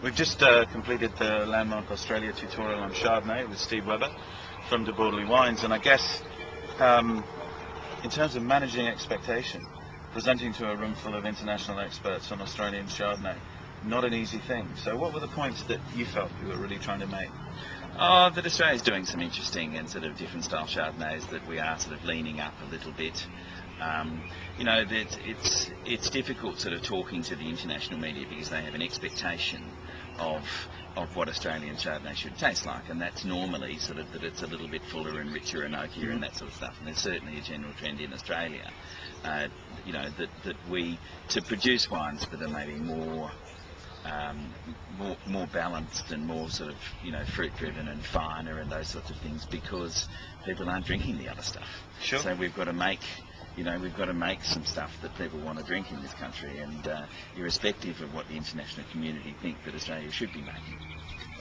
We've just completed the landmark Australia tutorial on Chardonnay with Steve Webber from Bortoli Wines, and I guess in terms of managing expectation, presenting to a room full of international experts on Australian Chardonnay, not an easy thing. So what were the points that you felt you were really trying to make? Oh, that Australia's doing some interesting and sort of different style Chardonnays, that we are sort of leaning up a little bit. You know, that it's difficult sort of talking to the international media because they have an expectation of what Australian Chardonnay should taste like, and that's normally sort of that it's a little bit fuller and richer and oakier and that sort of stuff. And there's certainly a general trend in Australia, you know, that we to produce wines that are maybe more balanced and more sort of, you know, fruit driven and finer and those sorts of things, because people aren't drinking the other stuff. Sure. So we've got to make, you know, we've got to make some stuff that people want to drink in this country, and irrespective of what the international community think that Australia should be making.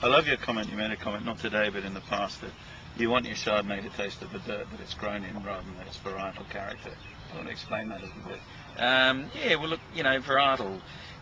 I love your comment. You made a comment, not today but in the past, that you want your Chardonnay to taste of the dirt that it's grown in rather than its varietal character. I want to explain that a little bit. Yeah, well, look, you know, varietal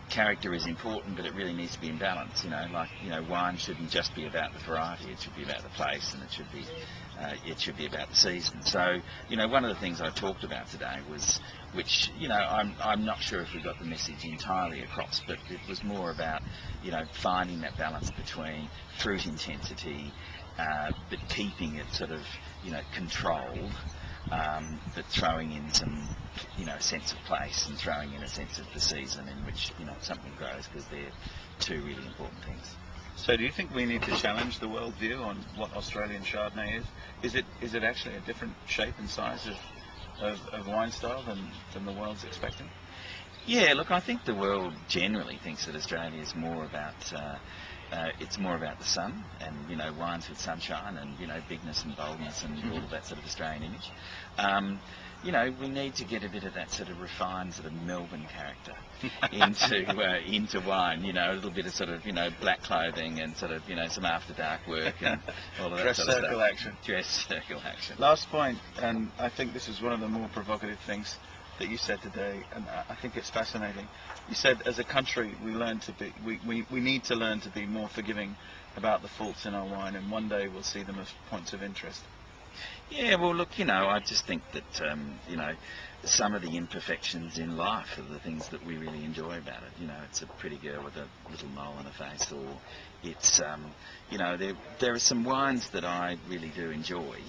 character is important, but it really needs to be in balance. You know, like, you know, wine shouldn't just be about the variety; it should be about the place, and it should be about the season. So, you know, one of the things I talked about today was, which, you know, I'm not sure if we got the message entirely across, but it was more about, you know, finding that balance between fruit intensity, but keeping it sort of, you know, controlled, but throwing in some, you know, sense of place and throwing in a sense of the season in which, you know, something grows, because they're two really important things. So do you think we need to challenge the world view on what Australian Chardonnay is? Is it actually a different shape and size of wine style than the world's expecting? Yeah, look, I think the world generally thinks that Australia is more about it's more about the sun and, you know, wines with sunshine and, you know, bigness and boldness and all of that sort of Australian image. You know, we need to get a bit of that sort of refined sort of Melbourne character into wine. You know, a little bit of sort of, you know, black clothing and sort of, you know, some after dark work and all of that sort of stuff. Dress circle action. Dress circle action. Last point, and I think this is one of the more provocative things that you said today, and I think it's fascinating. You said, as a country, we need to learn to be more forgiving about the faults in our wine, and one day we'll see them as points of interest. Yeah, well, look, you know, I just think that, you know, some of the imperfections in life are the things that we really enjoy about it. You know, it's a pretty girl with a little mole on her face, or it's, you know, there are some wines that I really do enjoy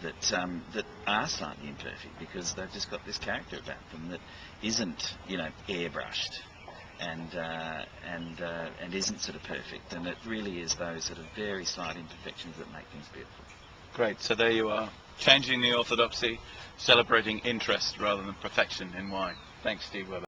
that are slightly imperfect, because they've just got this character about them that isn't, you know, airbrushed and isn't sort of perfect, and it really is those sort of very slight imperfections that make things beautiful. Great, so there you are, changing the orthodoxy, celebrating interest rather than perfection in wine. Thanks, Steve Webber.